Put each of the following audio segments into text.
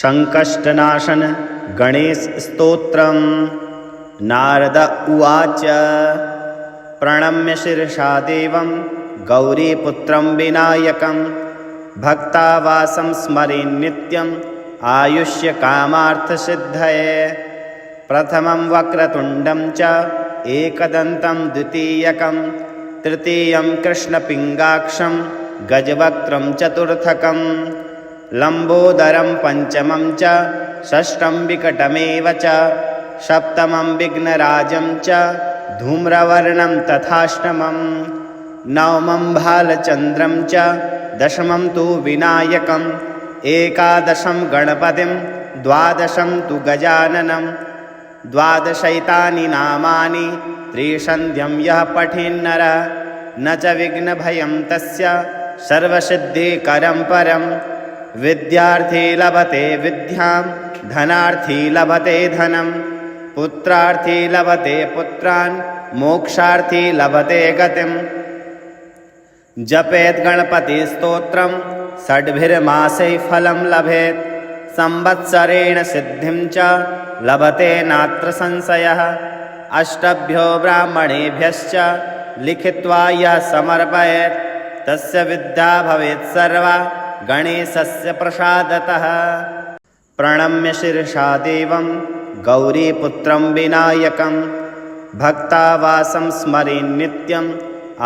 संकष्टनाशन गणेशस्तोत्रम्। नारद उवाच। प्रणम्य शिरसा देवं गौरीपुत्रं विनायकं भक्तावासं स्मरेन् नित्यम् आयुष्यकामार्थसिद्धये। प्रथमं वक्रतुण्डं च एकदन्तं द्वितीयकं तृतीयं कृष्णपिङ्गाक्षं गजवक्त्रं चतुर्थकं लम्बोदरं पञ्चमं च षष्ठं विकटमेव च सप्तमं विघ्नराजं च धूम्रवर्णं तथाष्टमं नवमं भालचन्द्रं च दशमं तु विनायकम् एकादशं गणपतिं द्वादशं तु गजाननं द्वादशैतानि नामानि त्रिसन्ध्यं यः पठेन्नरः न च विघ्नभयं तस्य सर्वसिद्धिकरं परं। विद्यार्थी लभते विद्यां धनार्थी लभते धनं पुत्रार्थी लभते पुत्रान् मोक्षार्थी लभते गतिम्। जपेत् गणपतिस्तोत्रं षड्भिर्मासैः फलं लभेत् संवत्सरेण सिद्धिं च लभते नात्र संशयः। अष्टभ्यो ब्राह्मणेभ्यश्च लिखित्वा यः समर्पयेत् तस्य विद्या भवेत् सर्वा गणेशस्य प्रसादतः। प्रणम्य शिरसा देवं गौरीपुत्रं विनायकं भक्तावासं स्मरेन् नित्यम्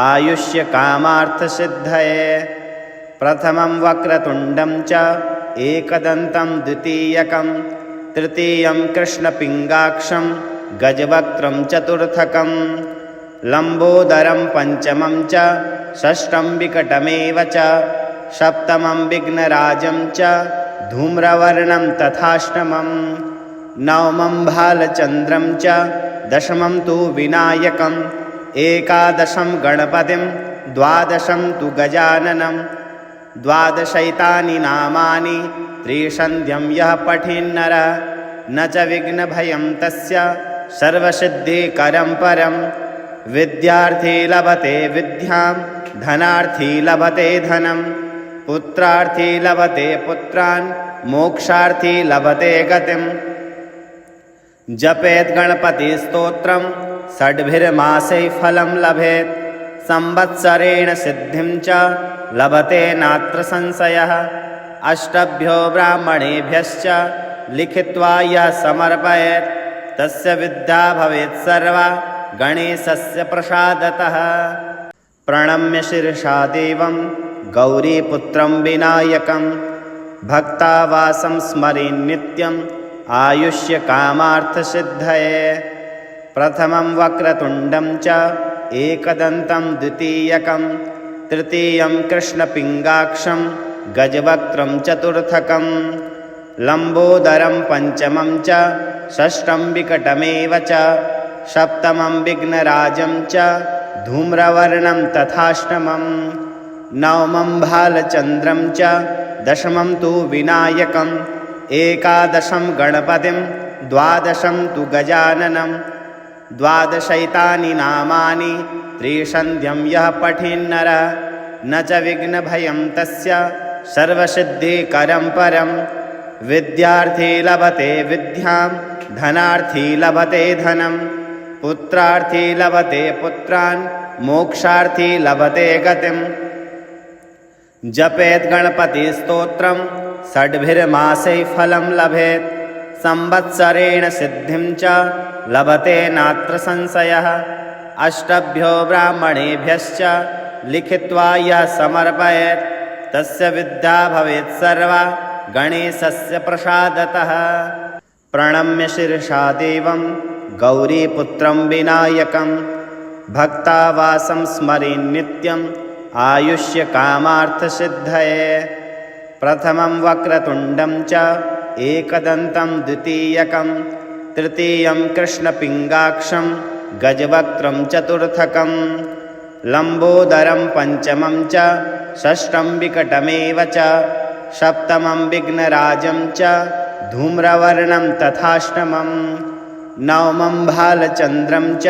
आयुष्यकामार्थसिद्धये। प्रथमं वक्रतुण्डं च एकदन्तं द्वितीयकं तृतीयं कृष्णपिङ्गाक्षं गजवक्त्रं चतुर्थकं लम्बोदरं पञ्चमं च षष्ठं विकटमेव च सप्तमं विघ्नराजं च धूम्रवर्णं तथाष्टमं नवमं भालचन्द्रं च दशमं तु विनायकम् एकादशं गणपतिं द्वादशं तु गजाननं द्वादशैतानि नामानि त्रिसन्ध्यं यः पठेन्नरः न च विघ्नभयं तस्य सर्वसिद्धिकरं परं। विद्यार्थी लभते विद्यां धनार्थी लभते धनं पुत्रार्थी लभते पुत्रान् मोक्षार्थी लभते गतिम्। जपेत् गणपतिस्तोत्रं षड्भिर्मासैः फलं लभेत् संवत्सरेण सिद्धिं च लभते नात्र संशयः। अष्टभ्यो ब्राह्मणेभ्यश्च लिखित्वा यः समर्पयेत् तस्य विद्या भवेत् सर्वा गणेशस्य प्रसादतः। प्रणम्य शिरसा देवं गौरीपुत्रं विनायकं भक्तावासं स्मरेन् नित्यम् आयुष्यकामार्थसिद्धये। प्रथमं वक्रतुण्डं च एकदन्तं द्वितीयकं तृतीयं कृष्णपिङ्गाक्षं गजवक्त्रं चतुर्थकं लम्बोदरं पञ्चमं च षष्ठं विकटमेव च सप्तमं विघ्नराजं च धूम्रवर्णं तथाष्टमं नवमं भालचन्द्रं च दशमं तु विनायकम् एकादशं गणपतिं द्वादशं तु गजाननं द्वादशैतानि नामानि त्रिसन्ध्यं यः पठेन्नरः न च विघ्नभयं तस्य सर्वसिद्धिकरं परं। विद्यार्थी लभते विद्यां धनार्थी लभते धनं पुत्रार्थी लभते पुत्रान् मोक्षार्थी लभते गतिम्। जपेत् गणपतिस्तोत्रं षड्भिर्मासैः फलं लभेत् संवत्सरेण सिद्धिं च लभते नात्र संशयः। अष्टभ्यो ब्राह्मणेभ्यश्च लिखित्वा यः समर्पयेत् तस्य विद्या भवेत् सर्वा गणेशस्य प्रसादतः। प्रणम्य शिरसा देवं गौरीपुत्रं विनायकं भक्तावासं स्मरेन् नित्यम् आयुष्यकामार्थसिद्धये। प्रथमं वक्रतुण्डं च एकदन्तं द्वितीयकं तृतीयं कृष्णपिङ्गाक्षं गजवक्त्रं चतुर्थकं लम्बोदरं पञ्चमं च षष्ठं विकटमेव च सप्तमं विघ्नराजं च धूम्रवर्णं तथाष्टमं नवमं भालचन्द्रं च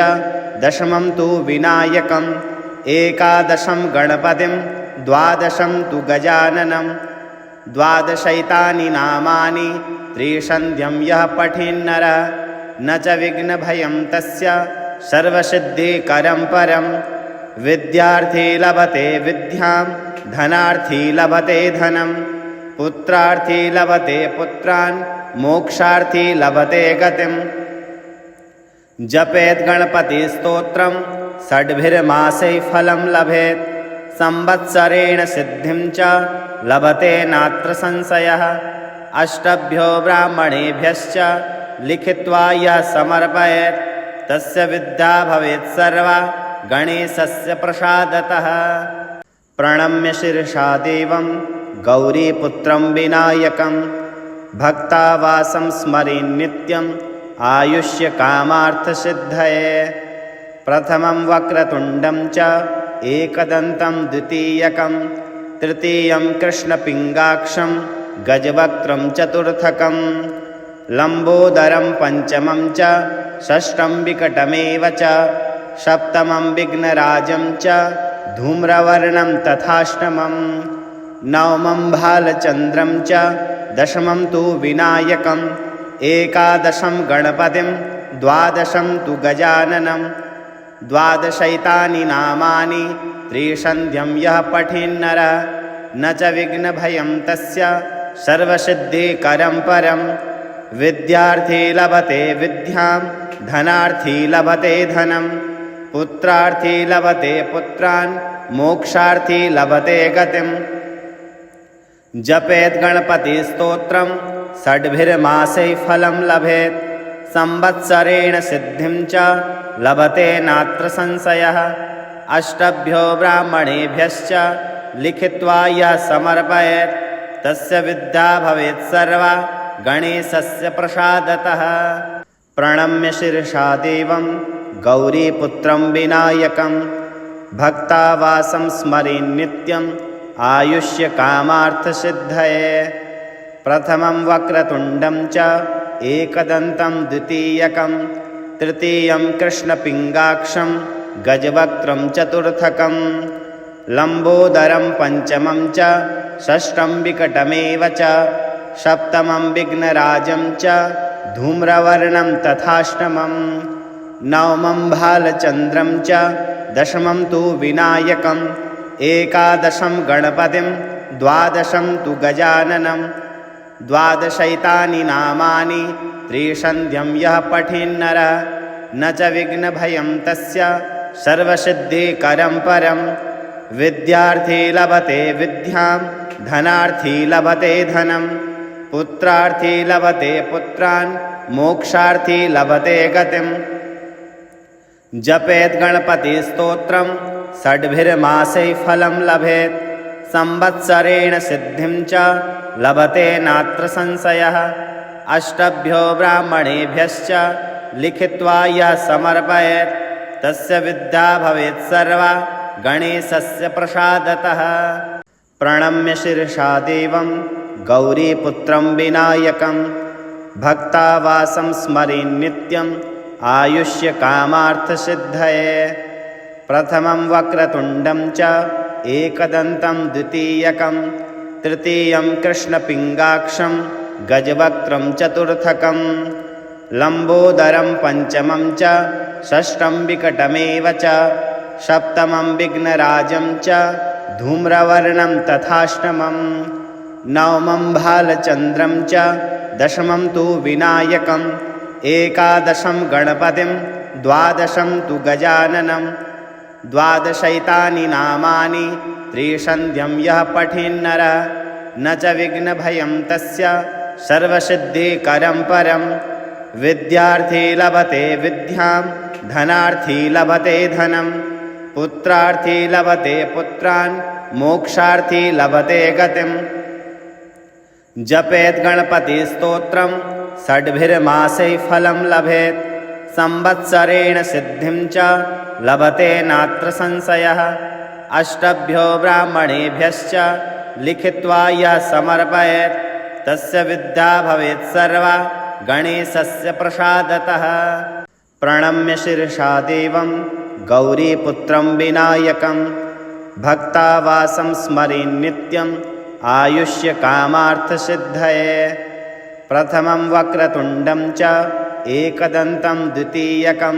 दशमं तु विनायकम् एकादशं गणपतिं द्वादशं तु गजाननं द्वादशैतानि नामानि त्रिसन्ध्यं यः पठेन्नरः न च विघ्नभयं तस्य सर्वसिद्धिकरं परं। विद्यार्थी लभते विद्यां धनार्थी लभते धनं पुत्रार्थी लभते पुत्रान् मोक्षार्थी लभते गतिम्। जपेत् गणपतिस्तोत्रं षड्भिर्मासैः फलं लभेत् संवत्सरेण सिद्धिं च लभते नात्र संशयः। अष्टभ्यो ब्राह्मणेभ्यश्च लिखित्वा यः समर्पयेत् तस्य विद्या भवेत् सर्वा गणेशस्य प्रसादतः। प्रणम्य शिरसा देवं गौरीपुत्रं विनायकं भक्तावासं स्मरेन् नित्यम् आयुष्यकामार्थसिद्धये। प्रथमं वक्रतुण्डं च एकदन्तं द्वितीयकं तृतीयं कृष्णपिङ्गाक्षं गजवक्त्रं चतुर्थकं लम्बोदरं पञ्चमं च षष्ठं विकटमेव च सप्तमं विघ्नराजं च धूम्रवर्णं तथाष्टमं नवमं भालचन्द्रं च दशमं तु विनायकम् एकादशं गणपतिं द्वादशं तु गजाननं द्वादशैतानि नामानि त्रिसन्ध्यं यः पठेन्नरः न च विघ्नभयं तस्य सर्वसिद्धिकरं परं। विद्यार्थी लभते विद्यां धनार्थी लभते धनं पुत्रार्थी लभते पुत्रान् मोक्षार्थी लभते गतिम्। जपेत् गणपतिस्तोत्रं षड्भिर्मासैः फलं लभेत् संवत्सरेण सिद्धिं च लभते नात्र संशयः। अष्टभ्यो ब्राह्मणेभ्यश्च लिखित्वा यः समर्पयेत् तस्य विद्या भवेत् सर्वा गणेशस्य प्रसादतः। प्रणम्य शिरसा देवं गौरीपुत्रं विनायकं भक्तावासं स्मरेन् नित्यम् आयुष्यकामार्थसिद्धये। प्रथमं वक्रतुण्डं च एकदन्तं द्वितीयकं तृतीयं कृष्णपिङ्गाक्षं गजवक्त्रं चतुर्थकं लम्बोदरं पञ्चमं च षष्ठं विकटमेव च सप्तमं विघ्नराजं च धूम्रवर्णं तथाष्टमं नवमं भालचन्द्रं च दशमं तु विनायकम् एकादशं गणपतिं द्वादशं तु गजाननं द्वादशैतानि नामानि त्रिसन्ध्यं यः पठेन्नरः न च विघ्नभयं तस्य सर्वसिद्धिकरं परं। विद्यार्थी लभते विद्यां धनार्थी लभते धनं पुत्रार्थी लभते पुत्रान् मोक्षार्थी लभते गतिम्। जपेत् गणपतिस्तोत्रं षड्भिर्मासैः फलं लभेत् संवत्सरेण सिद्धिं च लभते नात्र संशयः। अष्टभ्यो ब्राह्मणेभ्यश्च लिखित्वा यः समर्पयेत् तस्य विद्या भवेत् सर्वा गणेशस्य प्रसादतः। प्रणम्य शिरसा देवं गौरीपुत्रं विनायकं भक्तावासं स्मरेन् नित्यम् आयुष्यकामार्थसिद्धये। प्रथमं वक्रतुण्डं च एकदन्तं द्वितीयकं तृतीयं कृष्णपिङ्गाक्षं गजवक्त्रं चतुर्थकं लम्बोदरं पञ्चमं च षष्ठं विकटमेव च सप्तमं विघ्नराजं च धूम्रवर्णं तथाष्टमं नवमं भालचन्द्रं च दशमं तु विनायकम् एकादशं गणपतिं द्वादशं तु गजाननं द्वादशैतानि नामानि त्रिसन्ध्यं यः पठेन्नरः न च विघ्नभयं तस्य सर्वसिद्धिकरं परं। विद्यार्थी लभते विद्यां धनार्थी लभते धनं पुत्रार्थी लभते पुत्रान् मोक्षार्थी लभते गतिम्। जपेत् गणपतिस्तोत्रं षड्भिर्मासैः फलं लभेत् संवत्सरेण सिद्धिं च लभते नात्र संशयः। अष्टभ्यो ब्राह्मणेभ्यश्च लिखित्वा यः समर्पयेत् तस्य विद्या भवेत् सर्वा गणेशस्य प्रसादतः। प्रणम्य शिरसा देवं गौरीपुत्रं विनायकं भक्तावासं स्मरेन् नित्यम् आयुष्यकामार्थसिद्धये। प्रथमं वक्रतुण्डं च एकदन्तं द्वितीयकं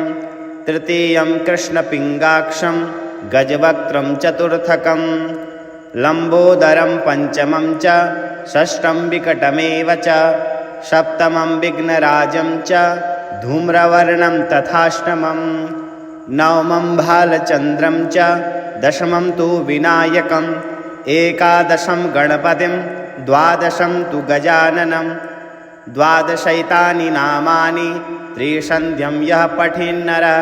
तृतीयं कृष्णपिङ्गाक्षं गजवक्त्रं चतुर्थकं लम्बोदरं पञ्चमं च षष्ठं विकटमेव च सप्तमं विघ्नराजं च धूम्रवर्णं तथाष्टमं नवमं भालचन्द्रं च दशमं तु विनायकम् एकादशं गणपतिं द्वादशं तु गजाननं द्वादशैतानि नामानि त्रिसन्ध्यं यः पठेन्नरः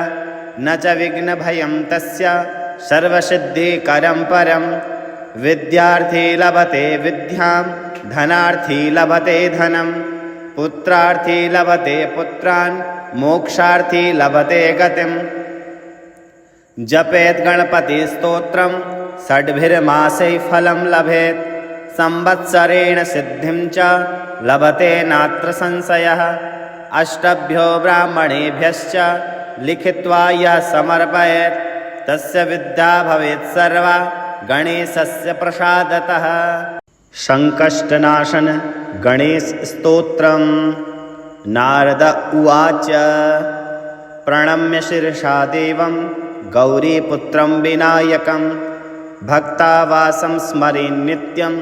न च विघ्नभयं तस्य सर्वसिद्धिकरं परं। विद्यार्थी लभते विद्यां धनार्थी लभते धनं पुत्रार्थी लभते पुत्रान् मोक्षार्थी लभते गतिम्। जपेत् गणपतिस्तोत्रं षड्भिर्मासैः फलं लभेत् संवत्सरेण सिद्धिं च लभते नात्र संशयः। अष्टभ्यो ब्राह्मणेभ्यश्च लिखित्वा यः समर्पयेत् तस्य विद्या भवेत् सर्वा गणेशस्य प्रसादतः। संकष्टनाशन गणेशस्तोत्रं। नारद उवाच प्रणम्य शिरसा देवं गौरीपुत्रं विनायकं भक्तावासं स्मरेन् नित्यम्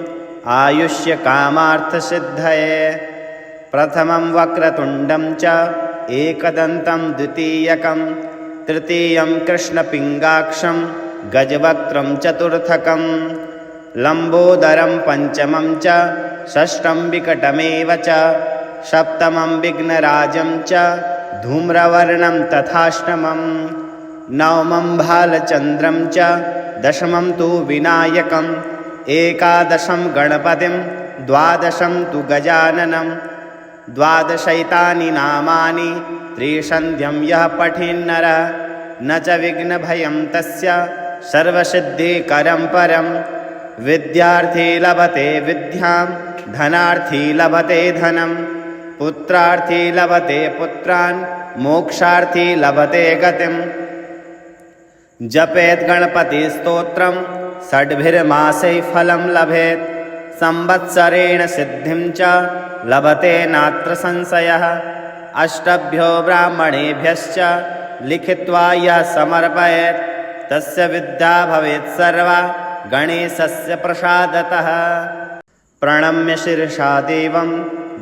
आयुष्यकामार्थसिद्धये। प्रथमं वक्रतुण्डं च एकदन्तं द्वितीयकं तृतीयं कृष्णपिङ्गाक्षं गजवक्त्रं चतुर्थकं लम्बोदरं पञ्चमं च षष्ठं विकटमेव च सप्तमं विघ्नराजं च धूम्रवर्णं तथाष्टमं नवमं भालचन्द्रं च दशमं तु विनायकम् एकादशं गणपतिं द्वादशं तु गजाननं द्वादशैतानि नामानि त्रिसन्ध्यं यः पठेन्नरः न च विघ्नभयं तस्य सर्वसिद्धिकरं परं। विद्यार्थी लभते विद्यां धनार्थी लभते धनं पुत्रार्थी लभते पुत्रान् मोक्षार्थी लभते गतिम्। जपेत् गणपतिस्तोत्रं षड्भिर्मासैः फलं लभेत् संवत्सरेण सिद्धिं च लभते नात्र संशयः। अष्टभ्यो ब्राह्मणेभ्यश्च लिखित्वा यः समर्पयेत् तस्य विद्या भवेत् सर्वा गणेशस्य प्रसादतः। प्रणम्य शिरसा देवं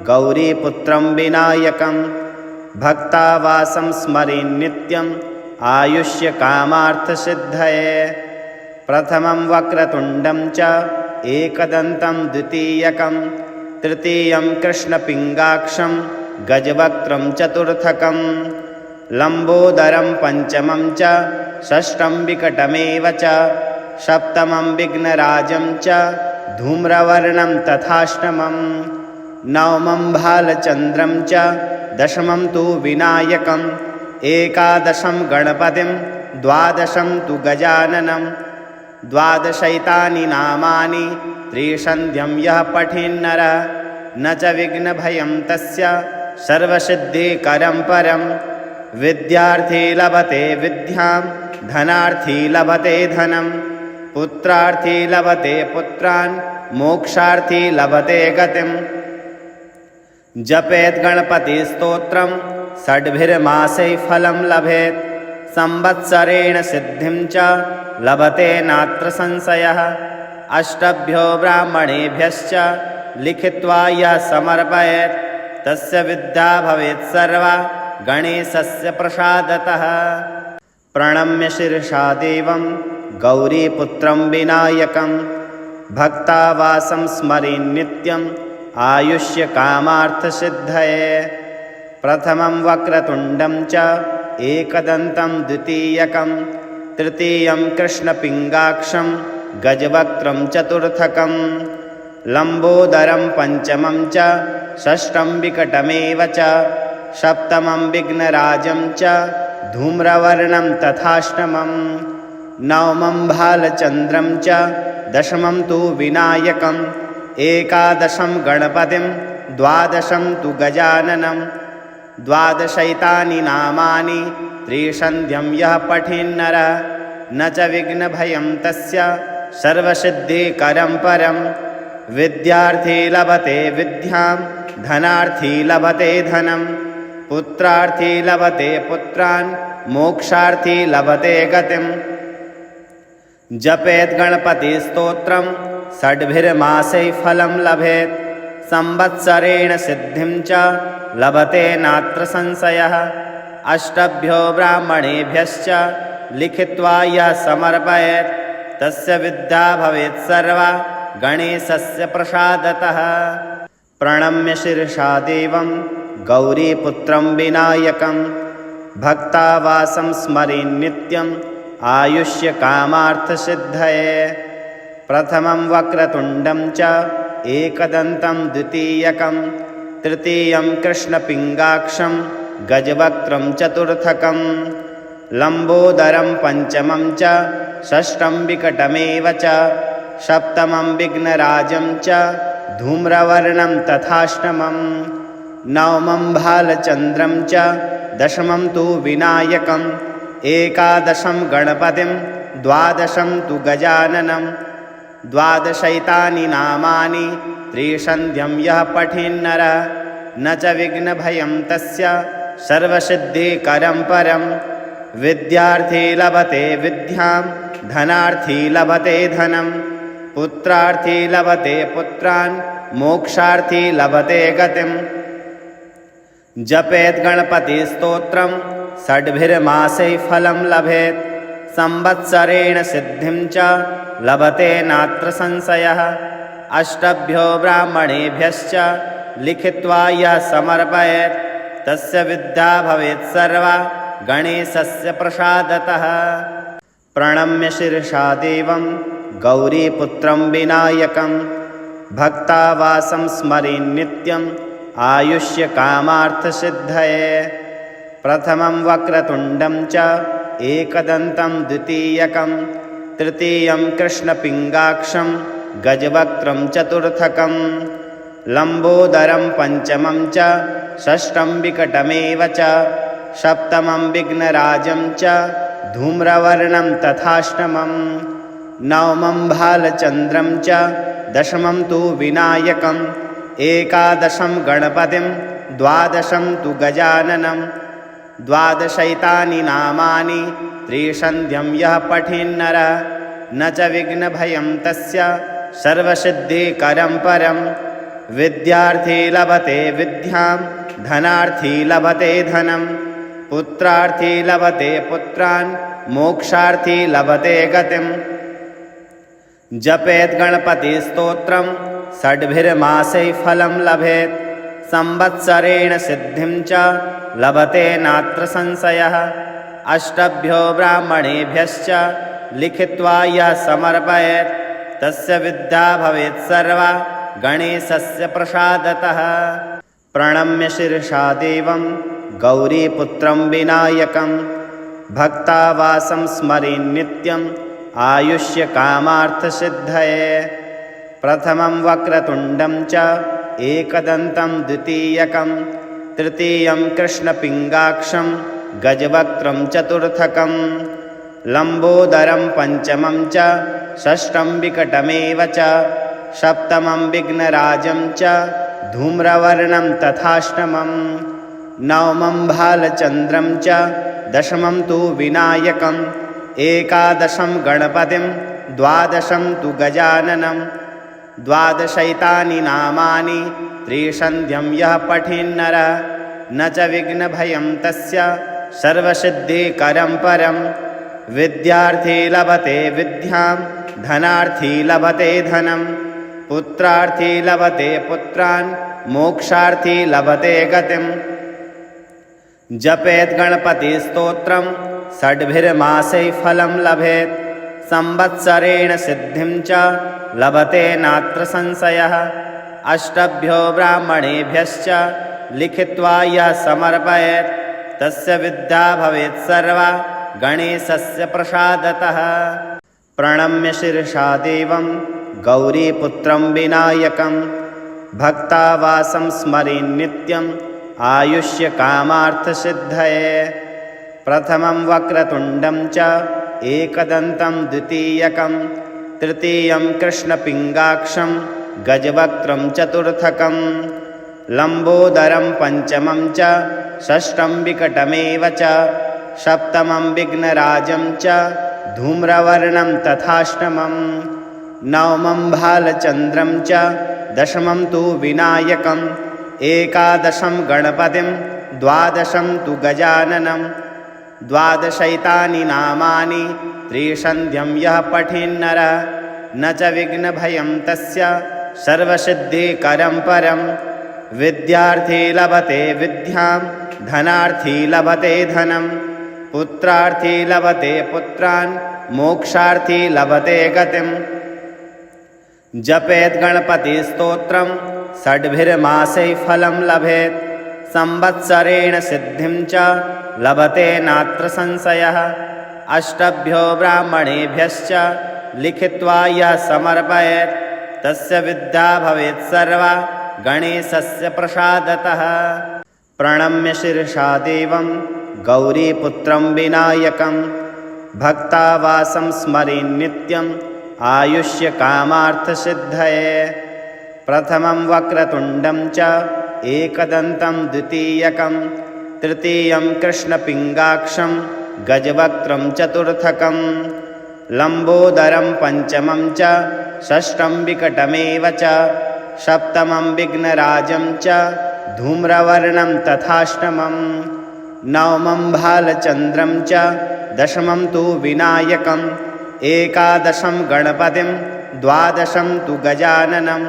गौरीपुत्रं विनायकं भक्तावासं स्मरेन् नित्यम् आयुष्यकामार्थसिद्धये। प्रथमं वक्रतुण्डं च एकदन्तं द्वितीयकं तृतीयं कृष्णपिङ्गाक्षं गजवक्त्रं चतुर्थकं लम्बोदरं पञ्चमं च षष्ठं विकटमेव च सप्तमं विघ्नराजं च धूम्रवर्णं तथाष्टमं नवमं भालचन्द्रं च दशमं तु विनायकम् एकादशं गणपतिं द्वादशं तु गजाननं द्वादशैतानि नामानि त्रिसन्ध्यं यः पठेन्नरः न च विघ्नभयं तस्य सर्वसिद्धिकरं परं। विद्यार्थी लभते विद्यां धनार्थी लभते धनं पुत्रार्थी लभते पुत्रान् मोक्षार्थी लभते गतिम्। जपेत् गणपतिस्तोत्रं षड्भिर्मासैः फलं लभेत् संवत्सरेण सिद्धिं च लभते नात्र संशयः। अष्टभ्यो ब्राह्मणेभ्यश्च लिखित्वा यः समर्पयेत् तस्य विद्या भवेत् सर्वा गणेशस्य प्रसादतः। प्रणम्य शिरसा देवं गौरीपुत्रं विनायकं भक्तावासं स्मरेन् नित्यम् आयुष्यकामार्थसिद्धये। प्रथमं वक्रतुण्डं च एकदन्तं द्वितीयकं तृतीयं कृष्णपिङ्गाक्षं गजवक्त्रं चतुर्थकं लम्बोदरं पञ्चमं च षष्ठं विकटमेव च सप्तमं विघ्नराजं च धूम्रवर्णं तथाष्टमं नवमं भालचन्द्रं च दशमं तु विनायकम् एकादशं गणपतिं द्वादशं तु गजाननं द्वादशैतानि नामानि त्रिसन्ध्यं यः पठेन्नरः न च विघ्नभयं तस्य सर्वसिद्धिकरं परं। विद्यार्थी लभते विद्यां धनार्थी लभते धनं पुत्रार्थी लभते पुत्रान् मोक्षार्थी लभते गतिम् जपेत् गणपतिस्तोत्रं षड्भिर्मासैः फलं लभेत् संवत्सरेण सिद्धिं च लभते नात्र संशयः अष्टभ्यो ब्राह्मणेभ्यश्च लिखित्वा यः समर्पयेत् तस्य विद्या भवेत् सर्वा गणेशस्य प्रसादतः। प्रणम्य शिरसा देवं गौरीपुत्रं विनायकं भक्तावासं स्मरेन् नित्यम् आयुष्यकामार्थसिद्धये। प्रथमं वक्रतुण्डं च एकदन्तं द्वितीयकं तृतीयं कृष्णपिङ्गाक्षं गजवक्त्रं चतुर्थकं लम्बोदरं पञ्चमं च षष्ठं विकटमेव च सप्तमं विघ्नराजं च धूम्रवर्णं तथाष्टमं नवमं भालचन्द्रं च दशमं तु विनायकम् एकादशं गणपतिं द्वादशं तु गजाननं द्वादशैतानि नामानि त्रिसन्ध्यं यः पठेन्नरः न च विघ्नभयं तस्य सर्वसिद्धिकरं परं विद्यार्थी लभते विद्यां धनार्थी लभते धनं पुत्रार्थी लभते पुत्रान् मोक्षार्थी लभते गतिम् जपेत् गणपतिस्तोत्रं षड्भिर्मासैः फलं लभेत् संवत्सरेण सिद्धिं च लभते नात्र संशयः अष्टभ्यो ब्राह्मणेभ्यश्च लिखित्वा यः समर्पयेत् तस्य विद्या भवेत् सर्वा गणेशस्य प्रसादतः। प्रणम्य शिरसा देवं गौरीपुत्रं विनायकं भक्तावासं स्मरेन् नित्यम् आयुष्यकामार्थसिद्धये। प्रथमं वक्रतुण्डं च एकदन्तं द्वितीयकं तृतीयं कृष्णपिङ्गाक्षं गजवक्त्रं चतुर्थकं लम्बोदरं पञ्चमं च षष्ठं विकटमेव च सप्तमं विघ्नराजं च धूम्रवर्णं तथाष्टमं नवमं भालचन्द्रं च दशमं तु विनायकम् एकादशं गणपतिं द्वादशं तु गजाननं द्वादशैतानि नामानि त्रिसन्ध्यं यः पठेन्नरः न च विघ्नभयं तस्य सर्वसिद्धिकरं परं विद्यार्थी लभते विद्यां धनार्थी लभते धनं पुत्रार्थी लभते पुत्रान् मोक्षार्थी लभते गतिम् जपेत् गणपतिस्तोत्रं षड्भिर्मासैः फलं लभेत् संवत्सरेण सिद्धिं च लभते नात्र संशयः अष्टभ्यो ब्राह्मणेभ्यश्च लिखित्वा यः समर्पयेत् तस्य विद्या भवेत् सर्वा गणेशस्य प्रसादतः। प्रणम्य शिरसा देवं गौरीपुत्रं विनायकं भक्तावासं स्मरेन् नित्यम् आयुष्यकामार्थसिद्धये। प्रथमं वक्रतुण्डं च एकदन्तं द्वितीयकं तृतीयं कृष्णपिङ्गाक्षं गजवक्त्रं चतुर्थकं लम्बोदरं पञ्चमं च षष्ठं विकटमेव च सप्तमं विघ्नराजं च धूम्रवर्णं तथाष्टमं नवमं भालचन्द्रं च दशमं तु विनायकम् एकादशं गणपतिं द्वादशं तु गजाननं द्वादशैतानि नामानि त्रिसन्ध्यं यः पठेन्नरः न च विघ्नभयं तस्य सर्वसिद्धिकरं परं विद्यार्थी लभते विद्यां धनार्थी लभते धनं पुत्रार्थी लभते पुत्रान् मोक्षार्थी लभते गतिम् जपेत् गणपतिस्तोत्रं षड्भिर्मासैः फलं लभेत् संवत्सरेण सिद्धिं च लभते नात्र संशयः अष्टभ्यो ब्राह्मणेभ्यश्च लिखित्वा यः समर्पयेत् तस्य विद्या भवेत् सर्वा गणेशस्य प्रसादतः। प्रणम्य शिरसा देवं गौरीपुत्रं विनायकं भक्तावासं स्मरेन् नित्यम् आयुष्यकामार्थसिद्धये। प्रथमं वक्रतुण्डं च एकदन्तं द्वितीयकं तृतीयं कृष्णपिङ्गाक्षं गजवक्त्रं चतुर्थकं लम्बोदरं पञ्चमं च षष्ठं विकटमेव च सप्तमं विघ्नराजं च धूम्रवर्णं तथाष्टमं नवमं भालचन्द्रं च दशमं तु विनायकम् एकादशं गणपतिं द्वादशं तु गजाननं द्वादशैतानि नामानि त्रिसन्ध्यं यः पठेन्नरः न च विघ्नभयं तस्य सर्वसिद्धिकरं परं विद्यार्थी लभते विद्यां धनार्थी लभते धनं पुत्रार्थी लभते पुत्रान् मोक्षार्थी लभते गतिम् जपेत् गणपतिस्तोत्रं षड्भिर्मासैः फलं लभेत् संवत्सरेण सिद्धिं च लभते नात्र संशयः अष्टभ्यो ब्राह्मणेभ्यश्च लिखित्वा यः समर्पयेत् तस्य विद्या भवेत् सर्वा गणेशस्य प्रसादतः प्रणम्य शिरसा देवं गौरीपुत्रं विनायकं भक्तावासं स्मरेन् नित्यम् आयुष्यकामार्थसिद्धये प्रथमं वक्रतुण्डं च एकदन्तं द्वितीयकं तृतीयं कृष्णपिङ्गाक्षं गजवक्त्रं चतुर्थकं लम्बोदरं पञ्चमं च षष्ठं विकटमेव च सप्तमं विघ्नराजं च धूम्रवर्णं तथाष्टमं नवमं भालचन्द्रं च दशमं तु विनायकम् एकादशं गणपतिं द्वादशं तु गजाननं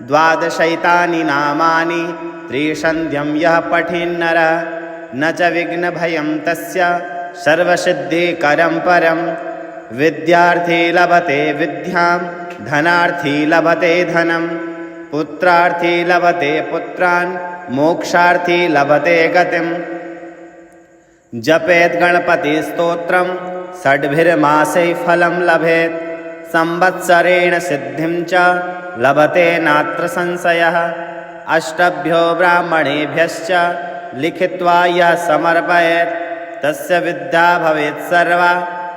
द्वादशैतानि नामानि त्रिसन्ध्यं यः पठेन्नरः न च विघ्नभयं तस्य सर्वसिद्धिकरं परं विद्यार्थी लभते विद्यां धनार्थी लभते धनं पुत्रार्थी लभते पुत्रान् मोक्षार्थी लभते गतिम् जपेत् गणपतिस्तोत्रं षड्भिर्मासैः फलं लभेत् संवत्सरेण सिद्धिं च लभते नात्र संशयः अष्टभ्यो ब्राह्मणेभ्यश्च लिखित्वा यः समर्पयेत् तस्य विद्या भवेत् सर्वा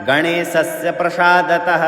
गणेशस्य प्रसादतः।